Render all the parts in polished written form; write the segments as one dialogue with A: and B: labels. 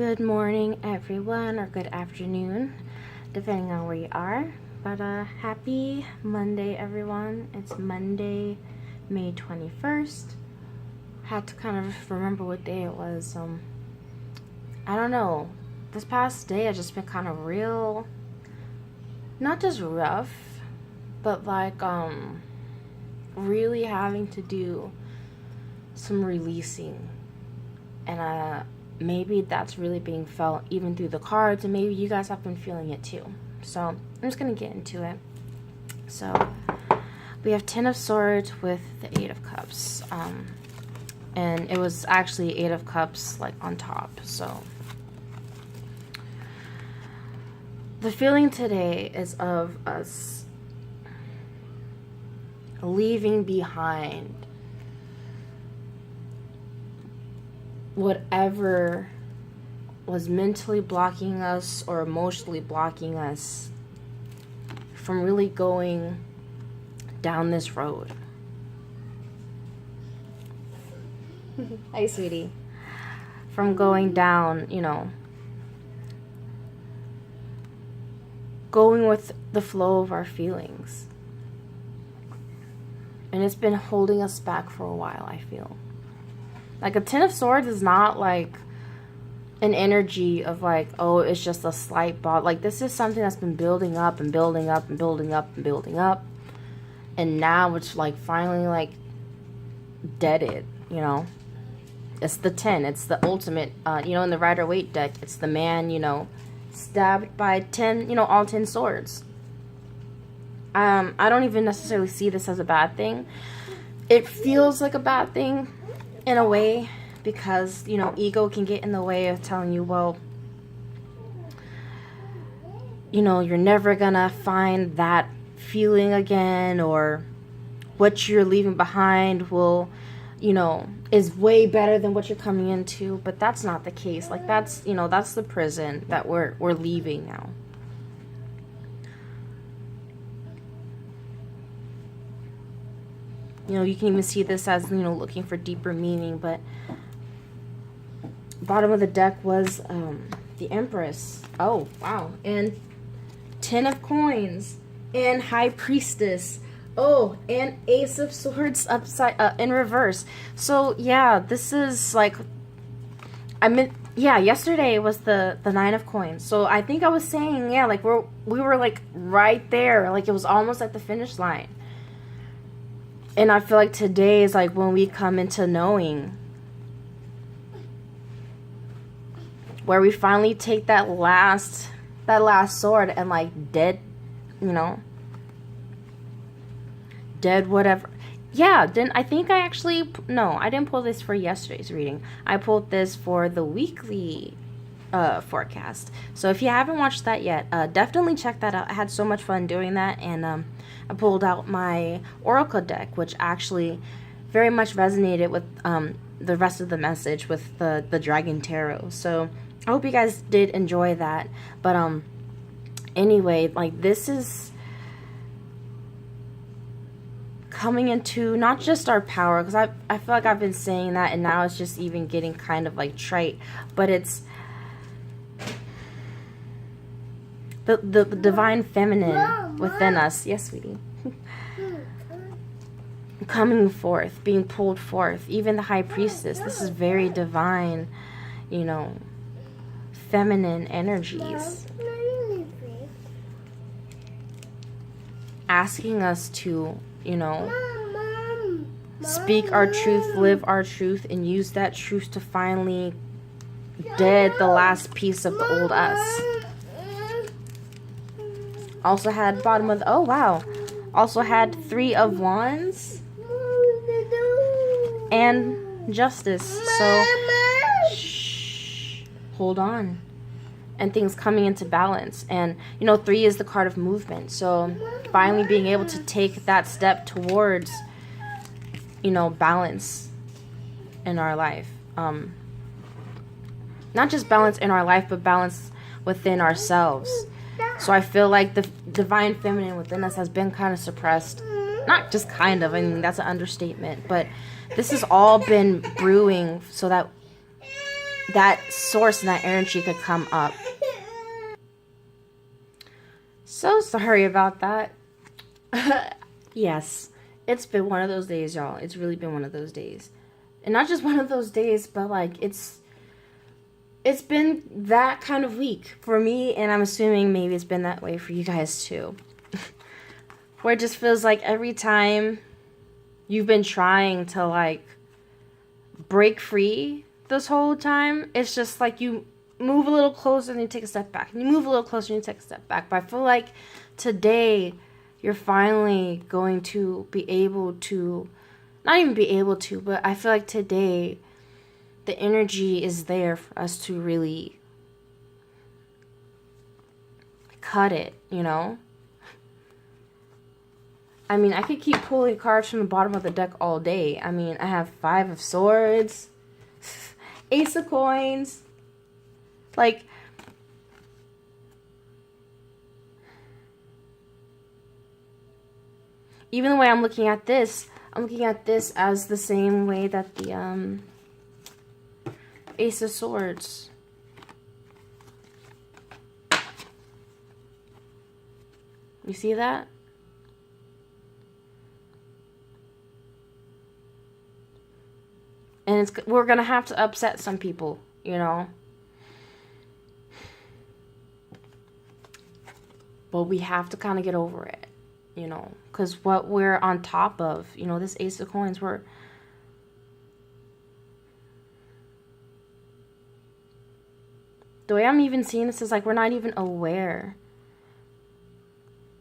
A: Good morning, everyone, or good afternoon, depending on where you are. But happy Monday, everyone. It's Monday, May 21st. Had to kind of remember what day it was. I don't know. This past day has just been kind of real, not just rough, but like really having to do some releasing. And maybe that's really being felt even through the cards, and maybe you guys have been feeling it too. So I'm just gonna get into it. So we have 10 of Swords with the 8 of Cups, and it was actually 8 of Cups like on top. So the feeling today is of us leaving behind whatever was mentally blocking us or emotionally blocking us from really going down this road. Hi, sweetie. From going down, going with the flow of our feelings. And it's been holding us back for a while, I feel. Like a 10 of Swords is not like an energy of like, oh, it's just a slight bot. Like this is something that's been building up and building up and building up and building up. And now it's like finally like deaded, It's the 10. It's the ultimate, in the Rider-Waite deck. It's the man, stabbed by 10, all 10 swords. I don't even necessarily see this as a bad thing. It feels like a bad thing in a way, because ego can get in the way of telling you, well, you're never gonna find that feeling again, or what you're leaving behind will is way better than what you're coming into. But that's not the case. Like that's that's the prison that we're leaving now. You can even see this as, looking for deeper meaning. But bottom of the deck was the Empress. Oh, wow. And 10 of Coins. And High Priestess. Oh, and Ace of Swords upside in reverse. So, yeah, this is like... yesterday was the 9 of Coins. So, I think I was saying, like, we were, like, right there. Like, it was almost at the finish line. And I feel like today is like when we come into knowing, where we finally take that last sword and like dead whatever. Yeah, then I think I didn't pull this for yesterday's reading. I pulled this for the weekly forecast. So if you haven't watched that yet, definitely check that out. I had so much fun doing that, and I pulled out my Oracle deck, which actually very much resonated with the rest of the message with the Dragon Tarot. So I hope you guys did enjoy that. But anyway, like this is coming into not just our power, because I feel like I've been saying that, and now it's just even getting kind of like trite, but it's the divine feminine within us. Yes, sweetie. Coming forth, being pulled forth. Even the High Priestess. This is very divine, feminine energies. Asking us to, speak our truth, live our truth, and use that truth to finally dead the last piece of the old us. Also had bottom of the, oh wow, also had 3 of Wands and Justice. So shh, hold on, and things coming into balance. And 3 is the card of movement, so finally being able to take that step towards balance in our life. Not just balance in our life, but balance within ourselves. So I feel like the divine feminine within us has been kind of suppressed. Not just kind of, I mean, that's an understatement. But this has all been brewing so that that source and that energy could come up. So sorry about that. Yes, it's been one of those days, y'all. It's really been one of those days. And not just one of those days, but like it's been that kind of week for me, and I'm assuming maybe it's been that way for you guys too. Where it just feels like every time you've been trying to like break free this whole time, it's just like you move a little closer and you take a step back. And you move a little closer and you take a step back. But I feel like today you're finally going to be able to, not even be able to, but I feel like today the energy is there for us to really cut it, you know? I mean, I could keep pulling cards from the bottom of the deck all day. I mean, I have 5 of Swords, Ace of Coins. Like, even the way I'm looking at this as the same way that the Ace of Swords. You see that? And we're going to have to upset some people, you know. But we have to kind of get over it, you know. Because what we're on top of, you know, this Ace of Coins, the way I'm even seeing this is like we're not even aware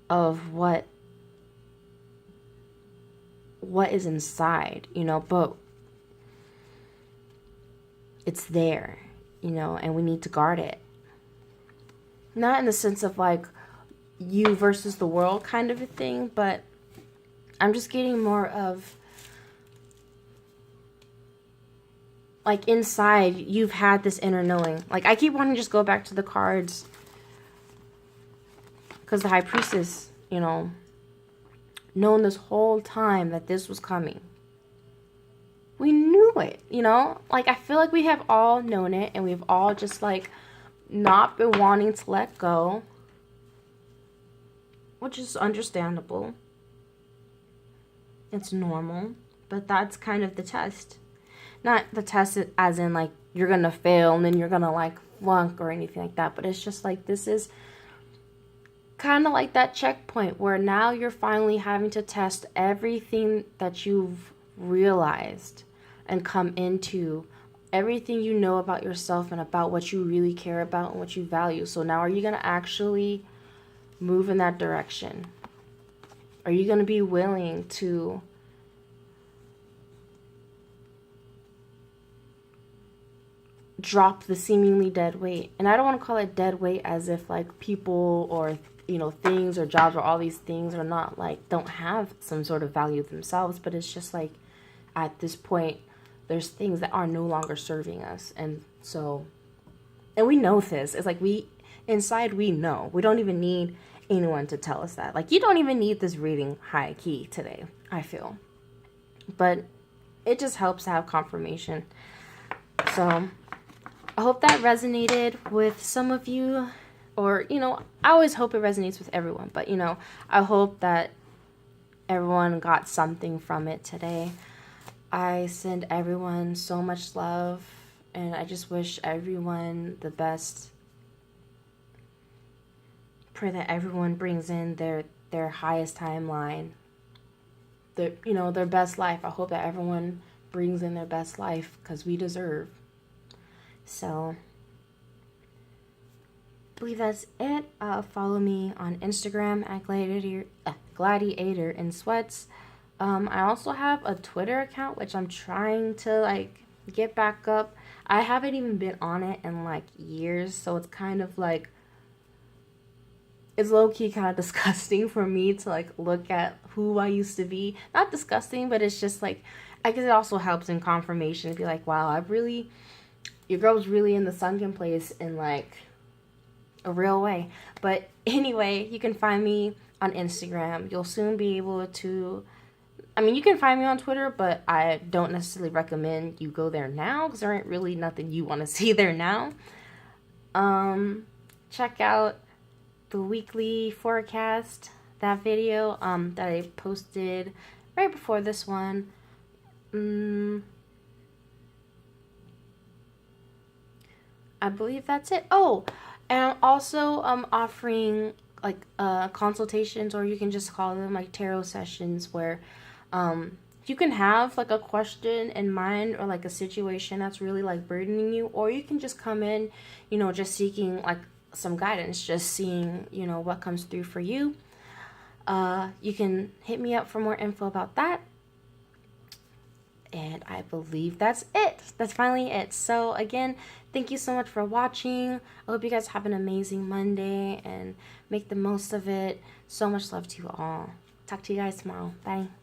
A: of what is inside, you know. But it's there, you know, and we need to guard it. Not in the sense of like you versus the world kind of a thing, but I'm just getting more of like inside you've had this inner knowing. Like I keep wanting to just go back to the cards because the High Priestess, you know, known this whole time that this was coming. We knew it, you know? Like, I feel like we have all known it, and we've all just, like, not been wanting to let go. Which is understandable. It's normal. But that's kind of the test. Not the test as in, like, you're going to fail, and then you're going to, like, flunk or anything like that. But it's just, like, this is kind of like that checkpoint where now you're finally having to test everything that you've realized and come into everything you know about yourself and about what you really care about and what you value. So now are you going to actually move in that direction? Are you going to be willing to drop the seemingly dead weight? And I don't want to call it dead weight as if like people or, you know, things or jobs or all these things are not like, don't have some sort of value themselves, but it's just like at this point there's things that are no longer serving us. And so, and we know this. It's like inside we know. We don't even need anyone to tell us that. Like, you don't even need this reading high key today, I feel. But it just helps to have confirmation. So, I hope that resonated with some of you. Or, you know, I always hope it resonates with everyone. But, you know, I hope that everyone got something from it today. I send everyone so much love, and I just wish everyone the best. Pray that everyone brings in their highest timeline, their best life. I hope that everyone brings in their best life because we deserve. So, I believe that's it. Follow me on Instagram at Gladiator in Sweats. I also have a Twitter account, which I'm trying to, like, get back up. I haven't even been on it in, like, years, so it's kind of, like, it's low-key kind of disgusting for me to, like, look at who I used to be. Not disgusting, but it's just, like, I guess it also helps in confirmation to be like, wow, your girl was really in the sunken place in, like, a real way. But anyway, you can find me on Instagram. You'll soon be able to... I mean, you can find me on Twitter, but I don't necessarily recommend you go there now because there ain't really nothing you want to see there now. Check out the weekly forecast, that video that I posted right before this one. I believe that's it. Oh, and I'm also offering like consultations, or you can just call them like tarot sessions, where you can have like a question in mind or like a situation that's really like burdening you, or you can just come in, you know, just seeking like some guidance, just seeing, you know, what comes through for you. You can hit me up for more info about that. And I believe that's it. That's finally it. So again, thank you so much for watching. I hope you guys have an amazing Monday and make the most of it. So much love to you all. Talk to you guys tomorrow. Bye.